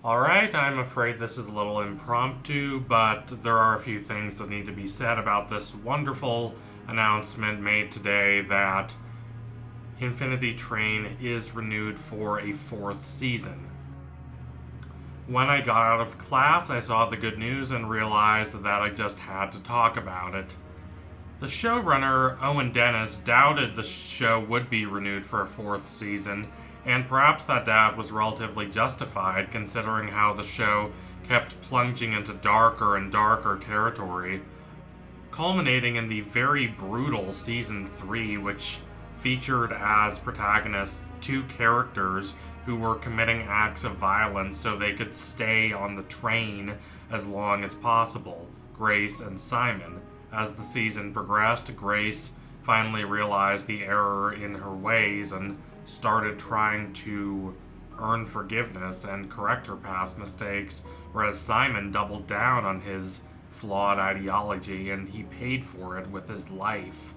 Alright, I'm afraid this is a little impromptu, but there are a few things that need to be said about this wonderful announcement made today that Infinity Train is renewed for a fourth season. When I got out of class, I saw the good news and realized that I just had to talk about it. The showrunner, Owen Dennis, doubted the show would be renewed for a fourth season, and perhaps that doubt was relatively justified considering how the show kept plunging into darker and darker territory, culminating in the very brutal Season 3, which featured as protagonists two characters who were committing acts of violence so they could stay on the train as long as possible, Grace and Simon. As the season progressed, Grace finally realized the error in her ways and started trying to earn forgiveness and correct her past mistakes, whereas Simon doubled down on his flawed ideology and he paid for it with his life.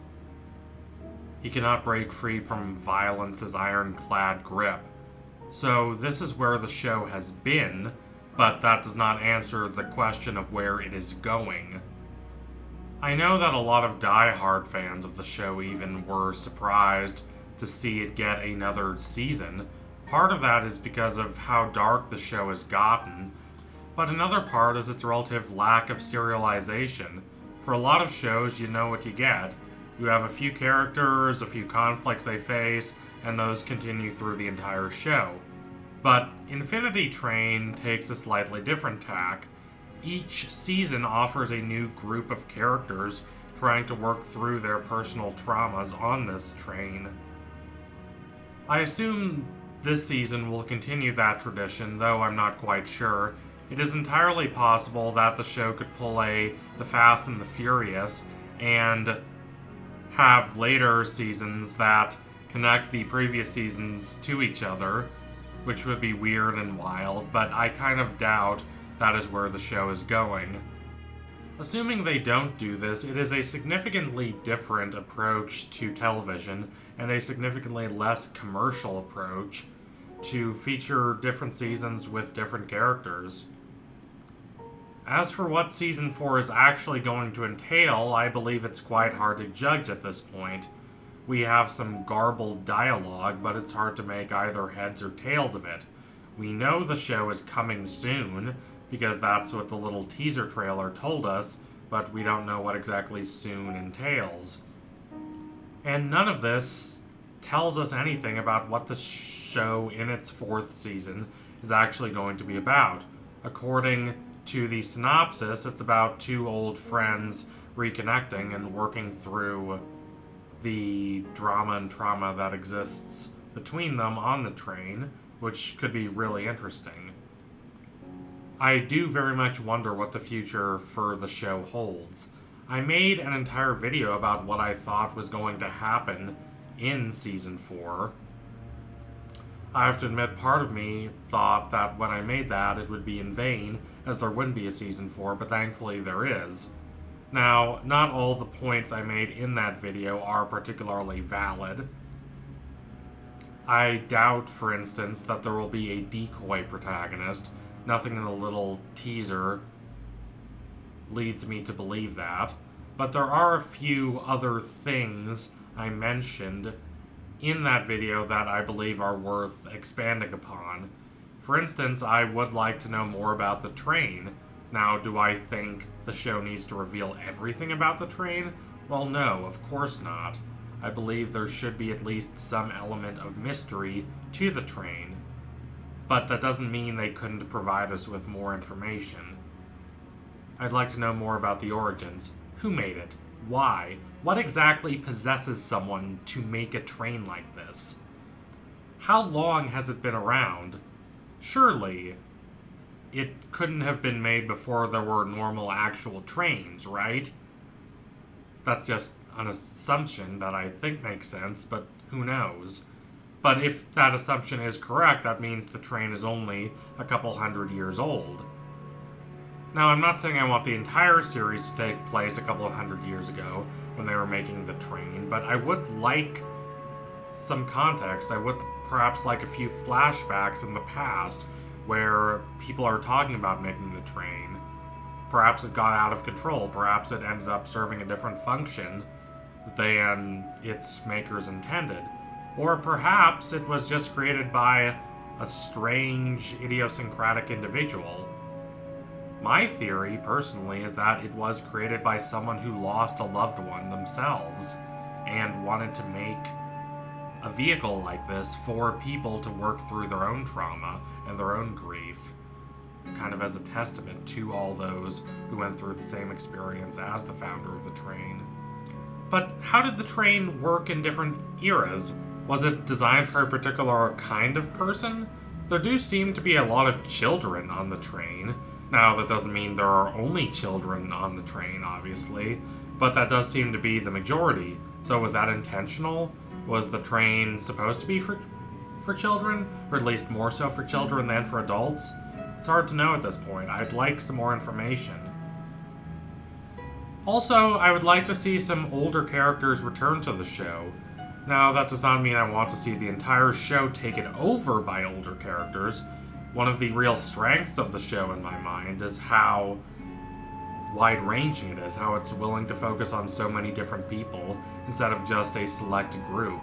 He cannot break free from violence's ironclad grip. So this is where the show has been, but that does not answer the question of where it is going. I know that a lot of die-hard fans of the show even were surprised to see it get another season. Part of that is because of how dark the show has gotten, but another part is its relative lack of serialization. For a lot of shows, you know what you get. You have a few characters, a few conflicts they face, and those continue through the entire show. But Infinity Train takes a slightly different tack. Each season offers a new group of characters trying to work through their personal traumas on this train. I assume this season will continue that tradition, though I'm not quite sure. It is entirely possible that the show could pull The Fast and the Furious and have later seasons that connect the previous seasons to each other, which would be weird and wild, but I kind of doubt that is where the show is going. Assuming they don't do this, it is a significantly different approach to television and a significantly less commercial approach to feature different seasons with different characters. As for what Season 4 is actually going to entail, I believe it's quite hard to judge at this point. We have some garbled dialogue, but it's hard to make either heads or tails of it. We know the show is coming soon, because that's what the little teaser trailer told us, but we don't know what exactly soon entails. And none of this tells us anything about what the show in its fourth season is actually going to be about. According to the synopsis, it's about two old friends reconnecting and working through the drama and trauma that exists between them on the train, which could be really interesting. I do very much wonder what the future for the show holds. I made an entire video about what I thought was going to happen in Season 4. I have to admit, part of me thought that when I made that, it would be in vain, as there wouldn't be a Season 4, but thankfully there is. Now, not all the points I made in that video are particularly valid. I doubt, for instance, that there will be a decoy protagonist. Nothing in the little teaser leads me to believe that. But there are a few other things I mentioned in that video that I believe are worth expanding upon. For instance, I would like to know more about the train. Now, do I think the show needs to reveal everything about the train? Well, no, of course not. I believe there should be at least some element of mystery to the train. But that doesn't mean they couldn't provide us with more information. I'd like to know more about the origins. Who made it? Why? What exactly possesses someone to make a train like this? How long has it been around? Surely, it couldn't have been made before there were normal actual trains, right? That's just an assumption that I think makes sense, but who knows? But if that assumption is correct, that means the train is only a couple hundred years old. Now, I'm not saying I want the entire series to take place a couple of hundred years ago when they were making the train, but I would like some context. I would perhaps like a few flashbacks in the past where people are talking about making the train. Perhaps it got out of control. Perhaps it ended up serving a different function than its makers intended. Or perhaps it was just created by a strange, idiosyncratic individual. My theory, personally, is that it was created by someone who lost a loved one themselves and wanted to make a vehicle like this for people to work through their own trauma and their own grief, kind of as a testament to all those who went through the same experience as the founder of the train. But how did the train work in different eras? Was it designed for a particular kind of person? There do seem to be a lot of children on the train. Now, that doesn't mean there are only children on the train, obviously, but that does seem to be the majority. So was that intentional? Was the train supposed to be for children? Or at least more so for children than for adults? It's hard to know at this point. I'd like some more information. Also, I would like to see some older characters return to the show. Now, that does not mean I want to see the entire show taken over by older characters. One of the real strengths of the show, in my mind, is how wide-ranging it is, how it's willing to focus on so many different people instead of just a select group.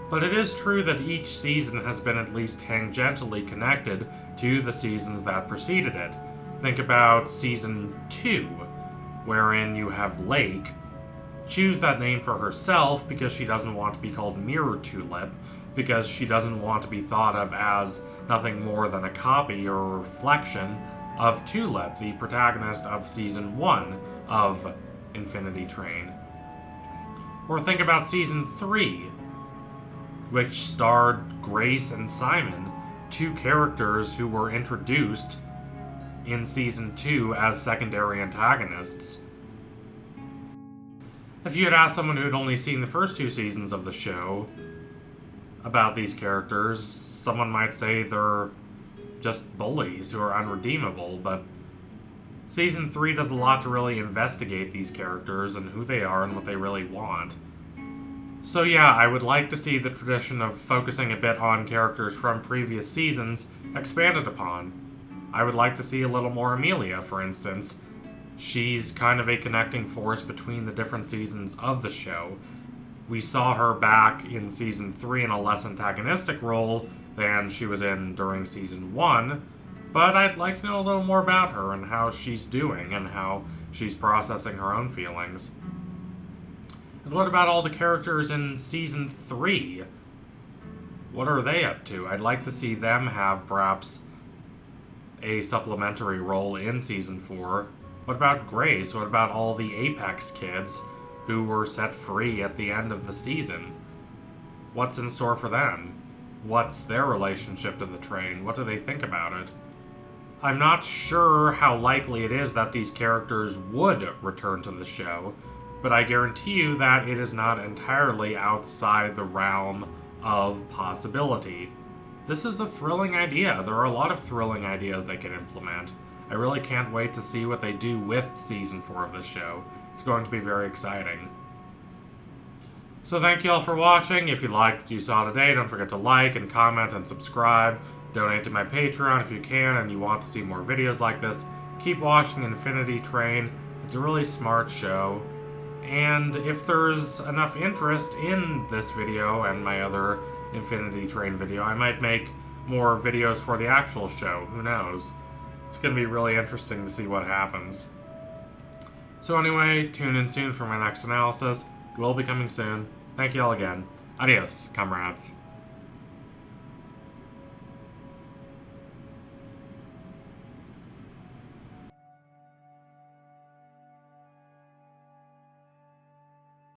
But it is true that each season has been at least tangentially connected to the seasons that preceded it. Think about Season 2, wherein you have Lake choose that name for herself because she doesn't want to be called Mirror Tulip, because she doesn't want to be thought of as nothing more than a copy or a reflection of Tulip, the protagonist of Season 1 of Infinity Train. Or think about Season 3, which starred Grace and Simon, two characters who were introduced in Season 2 as secondary antagonists. If you had asked someone who had only seen the first two seasons of the show about these characters, someone might say they're just bullies who are unredeemable, but Season 3 does a lot to really investigate these characters and who they are and what they really want. So yeah, I would like to see the tradition of focusing a bit on characters from previous seasons expanded upon. I would like to see a little more Amelia, for instance. She's kind of a connecting force between the different seasons of the show. We saw her back in Season 3 in a less antagonistic role than she was in during Season 1, but I'd like to know a little more about her and how she's doing and how she's processing her own feelings. And what about all the characters in Season 3? What are they up to? I'd like to see them have perhaps a supplementary role in Season 4. What about Grace? What about all the Apex kids who were set free at the end of the season? What's in store for them? What's their relationship to the train? What do they think about it? I'm not sure how likely it is that these characters would return to the show, but I guarantee you that it is not entirely outside the realm of possibility. This is a thrilling idea. There are a lot of thrilling ideas they can implement. I really can't wait to see what they do with Season 4 of this show. It's going to be very exciting. So thank you all for watching. If you liked what you saw today, don't forget to like and comment and subscribe. Donate to my Patreon if you can and you want to see more videos like this. Keep watching Infinity Train. It's a really smart show. And if there's enough interest in this video and my other Infinity Train video, I might make more videos for the actual show. Who knows? It's going to be really interesting to see what happens. So anyway, tune in soon for my next analysis. It will be coming soon. Thank you all again. Adios, comrades.